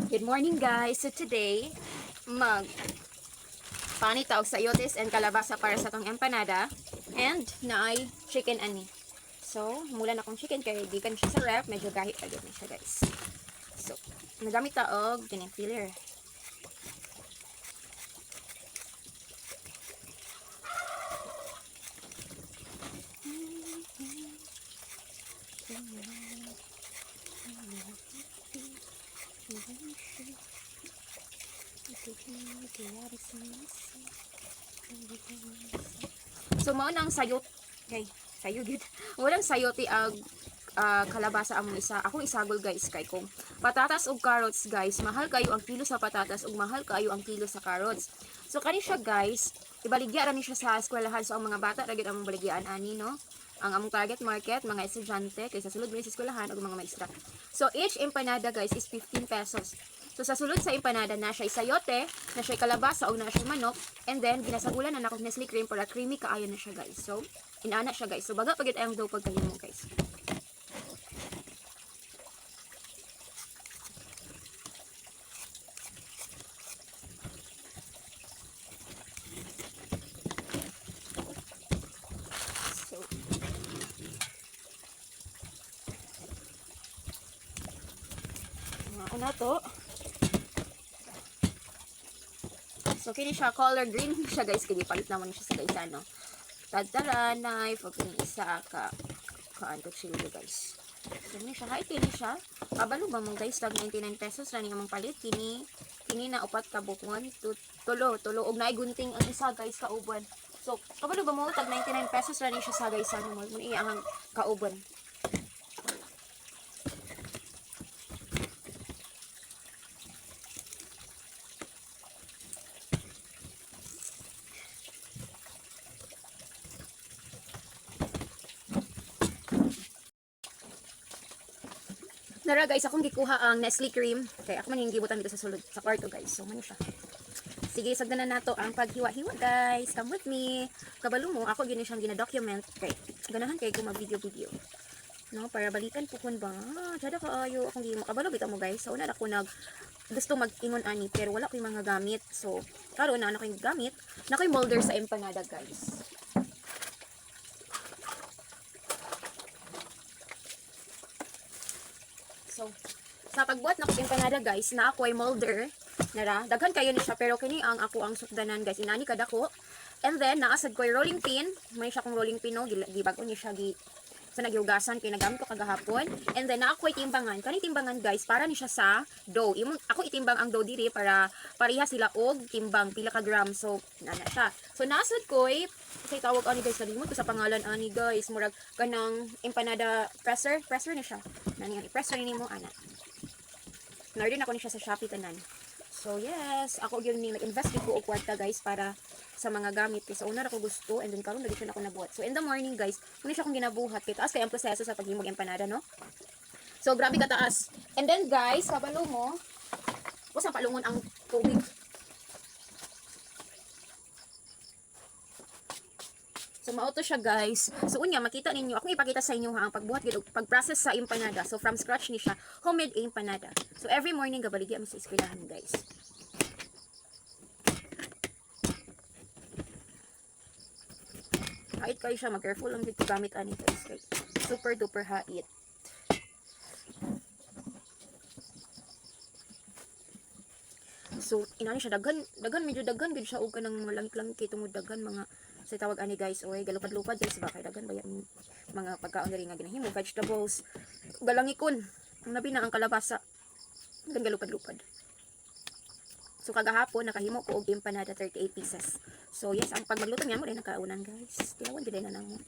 Good morning guys! So today, panitaw sayotes and kalabasa para sa tong empanada and naay chicken ani. So, mula na akong chicken kaya gikan siya sa ref, medyo gahit agad na siya guys. So, nagamit ta og kining filler. So mao nang sayot. Okay, sayo gid. Walang sayoti ag kalabasa among isa. Ako isagol guys kay kung patatas ug carrots guys, mahal kayo ang kilo sa patatas ug mahal kayo ang kilo sa carrots. So kani siya guys, ibaligya ra ni siya sa eskwelahan, so ang mga bata ra gid among baligyaan ani no. Ang among target market mga estudyante kaysa sulod mi sa eskwelahan ug mga maestra. So each empanada guys is 15 pesos. So sa sulod sa empanada na siya sayote, na siya kalabasa o na siya manok, and then ginasagulan na nakong Nestle cream para creamy kaayo na siya guys. So inaana siya guys. So baga pagit ayong dough pagkahimo guys. Una to. So kini siya color green siya guys, kini palit naman siya sa guys ano. Tadtara knife og kini isa ka kaanto chili guys. So ni siya height kini siya. Kabalo ba mo guys, tag 99 pesos ra ni among palit kini na upat ka bukon tulo og naay gunting ang isa guys kauban. So kabalo ba mo tag 99 pesos ra ni siya sa guys ano mo iyang kauban. Nara guys, akong gikuha ang Nestle cream. Kaya ako man yung gibutan dito sa sulod sa kwarto guys. So mano siya. Sige, sagdanan nato ang paghiwa-hiwa guys. Come with me. Kabalo mo, ako gini siyang gina-document. Kay ganahan kay ko mag-video-video. No, para balikan po kun ba. Jada kaayo akong gi makabalo bitaw mo guys. So una ako gusto mag-ingon ani pero wala ko'y mga gamit. So karon na ako yung gamit. Na ko'y molder sa empanada guys. So, sa pagbuhat na empanada guys, na ako ay molder. Nara, daghan kayo ni siya pero kini ang ako ang sukdanan guys. Inani kada ko. And then naasad ko ay rolling pin. May siya kong rolling pin no, gibag-o ni siya sa nagyugasan kay nagamit ko kagahapon. And then na ako ay timbangan. Kani timbangan guys para ni siya sa dough. Ako itimbang ang dough diri para pareha sila og timbang pila ka gram. So nana siya. So naasad ko ay kay tawag ani guys, nalimot ko sa pangalan ani guys. Murag kanang empanada presser ni siya. Nani presser ni mo ana. Nardin ako ni siya sa Shopee tanan. So yes, ako gyud ni nag-invest ko og kwarta guys para sa mga gamit. So una ra ko gusto and then karon dagiti na ako nabuhat. So in the morning guys, muna siya akong ginabuhat kay taas kay ang proseso sa paghimog empanada no. So grabe ka taas. And then guys, kabalo mo, usang palungon ang tubig. So mauto siya guys. So unya makita ninyo, ako ipakita sa inyo ha ang pagbuhat gid og pag-process sa empanada. So from scratch ni siya, homemade empanada. So every morning gabaligya mi sa eskwelahan guys. Hait kayo siya, mag-careful lang dito gamit ani guys. Super duper hait. So inani siya daghan medyo daghan gid siya og kanang malangit-langit kay tungod daghan mga sa tawag ani guys, oy galupad-lupad guys ba kay daghan ba yung mga pagkaon diri nga ginahimo, vegetables, galangikon. Ang labi na ang kalabasa. Daghan galupad-lupad. So kagahapon nakahimo ko og empanada 38 pieces. So yes, ang pag magluto niya mo rin nakaunan guys. Tiyawan gid na namo.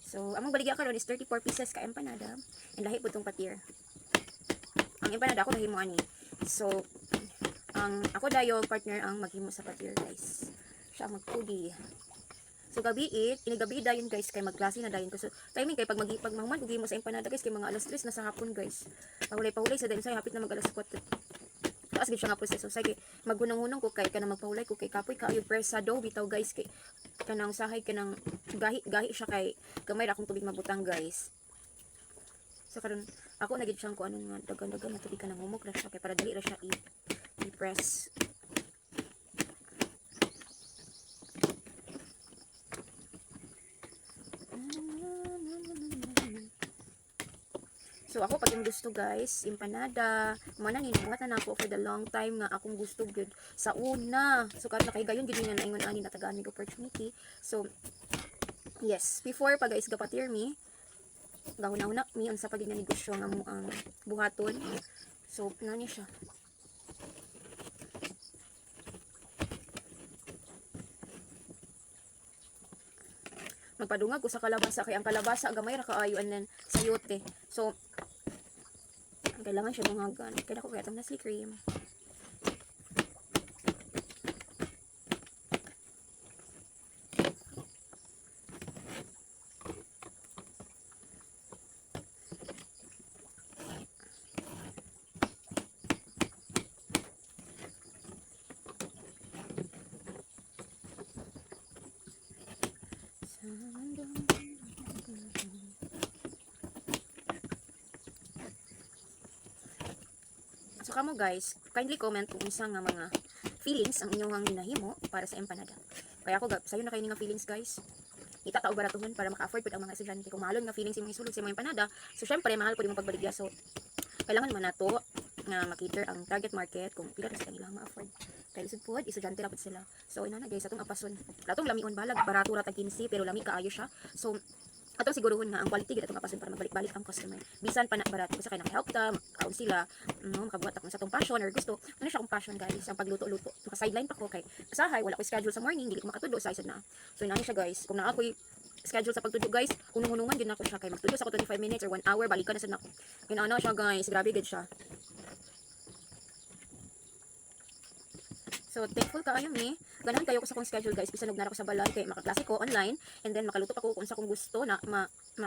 So among baligya karon is 34 pieces ka empanada and lahi pud tong patir. Ang empanada ako nahimo ani. So ang ako dayo partner ang maghimo sa patir guys. Siya magpudi. So gabi inigabi dayon guys kay magklase na dayon ko. So timing kay pag mahuman ug mo sa empanada guys kay mga alas 3 na sa hapon guys. Pahulay sa dayon say hapit na mag alas 4. Taas gid siya nga proseso. Sige, magunang-unang ko kay kanang magpahulay ko kay kapoy kaayo presa dough bitaw guys kay kanang sahay kanang gahi siya kay gamay ra akong tubig mabutang guys. So karon ako na gid siyang ko anong dagan-dagan na tubig kanang humok ra siya kay para dali ra siya press. So ako pag yung gusto guys, empanada, mana ni buhat na ako for the long time nga akong gusto gyud sa una. So kad nakay gayon gyud na naingon ani na tagaan mig opportunity. So yes, before pa guys gapatir mi, gahuna-una mi unsa pa gid nga negosyo nga mo ang buhaton. So nani siya. Magpadungag ko sa kalabasa kay ang kalabasa gamay ra kaayo anan sayote. So kailangan siya dungagan. Kaya ako kaya itong Nestle cream. So kamo guys, kindly comment kung isa nga mga feelings ang inyong ginahimo para sa empanada. Kaya ako sayo na kayo nga feelings guys. Itatao baratuhon para maka-afford pud ang mga estudyante. Kung mahalon nga feelings imong isulod sa imong empanada, so syempre mahal pud imong pagbaligya. So kailangan man nato nga makiter ang target market kung pila ra sa kanila ma-afford. Kaya lisod pud estudyante ra pud sila. So ina na guys atong apason. Atong lamion balag barato ra tag 15 pero lami kaayo siya. So atong siguruhon nga ang quality gid atong apason para magbalik-balik ang customer. Bisan pa na barato kasi kay naka-help ta, kaon sila, makabuhat ta kung sa tong passion or gusto. Ano siya kung passion guys, ang pagluto-luto. Naka-sideline pa ko kay kasahay wala ko schedule sa morning, dili ko makatudlo sa isod na. So ina siya guys, kung naa ko'y schedule sa pagtudlo guys, unong-unungan gyud nako siya kay magtudlo sa ko 25 minutes or 1 hour balikan na sad nako. Ina siya guys, grabe gid siya. So, thankful kaayo mi. Ganahan kayo ko sa kong schedule guys. Bisan nara ko sa balay kay makaklase ko online and then makaluto pa ko kung sa kung gusto na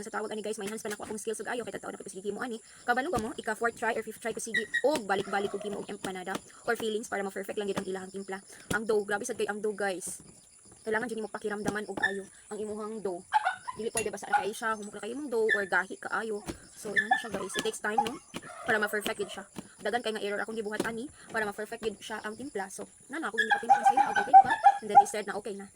sa tawag ani guys, ma-enhance pa na ko akong skills ug ayo kay tataw na ko sige mo ani. Kabalo ka mo, ika 4th try or 5th try ko sige og balik-balik og himo og empanada or feelings para ma-perfect lang gid ang ilahang timpla. Ang dough, grabe sad kay ang dough guys. Kailangan jud nimo pakiramdaman og ayo ang imuhang dough. Dili pwede basta kay siya, humok na kay imong dough or gahi kaayo. So, ano siya guys, it takes time no para ma-perfect gid siya. Dagan kay nga error akong gibuhat ani para ma-perfect gid siya ang timpla. So, ako ginipa-timpla sa iyo, okay ba? And then they said na okay na.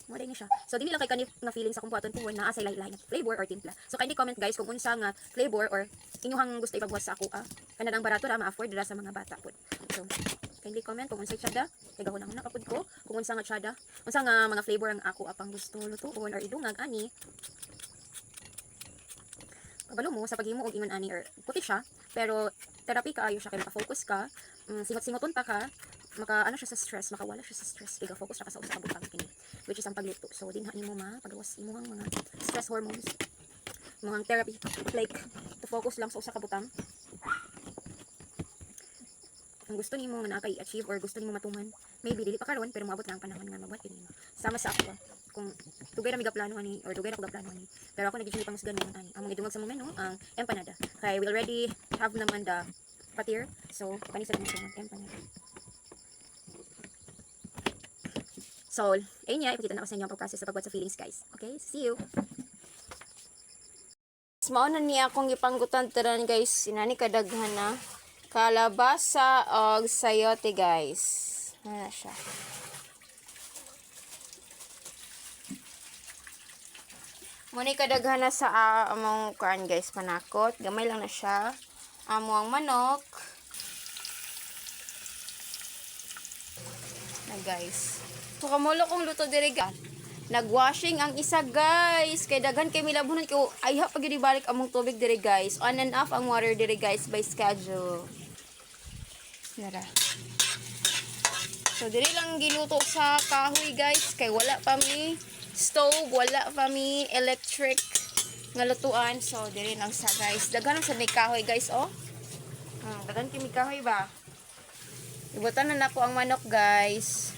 Mo din siya. So dili lang kay kanif nga feelings akong buhaton tuwon na asay lain-lain na flavor or timpla. So kindly comment guys kung unsa nga flavor or inyong gusto ipabuhat sa ako kanadang barato ra ma-afford dira sa mga bata pud. So kindly comment kung unsay tsada, kay gahuna-huna kapud ko kung unsa nga tsada, unsa nga mga flavor ang ako apang gusto lutuon or idungag ani. Kabalo mo sa paghimo og ingon ani or puti siya, pero therapy kaayo siya kay maka-focus ka, singot-singoton pa ka, maka siya sa stress, makawala siya sa stress kay ga-focus ra ka sa usa ka butang kini, which is ang pagluto. So dinha nimo mapagawas imong mga stress hormones, mga therapy like to focus lang sa usa ka butang. Kung gusto nimo nga na-achieve or gusto nimo matuman, maybe dili pa karon pero maabot na ang panahon nga mabuhat nimo. Sama sa ako kung tugay ra miga plano ani or tugay ra ko plano ani. Pero ako nagiging pangusgan mo ani. Ang mga idungag sa momento ang empanada. Kay we already have naman the patir. So kanisa naman sa empanada. So, ayun nga, ipakita na ako sa inyo ang pag-process sa pagbuhat sa feelings guys. Okay, see you! Mao na niya akong ipanggutan taran guys. Inani kadaghan na kalabasa og sayote guys. Ano siya? Muni kadaghan na sa among kuan guys, panakot. Gamay lang na siya. Among manok. Na guys. So kamulo kong luto diri guys. Nagwashing ang isa guys. Kay daghan kay milabunan ko ayha pag balik among tubig diri guys. On and off ang water diri guys by schedule. Nara. So diri lang giluto sa kahoy guys kay wala pa mi stove, wala pa mi electric nga lutuan. So diri lang sa guys. Daghan sa may kahoy guys oh. Daghan kay mi kahoy ba. Ibutan na nako ang manok guys.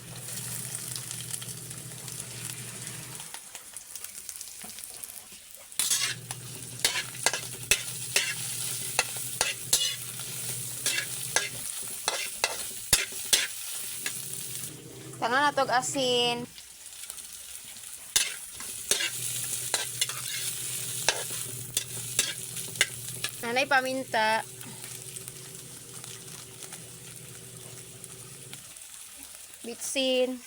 Tangan na tog asin. Nanay paminta. bitsin.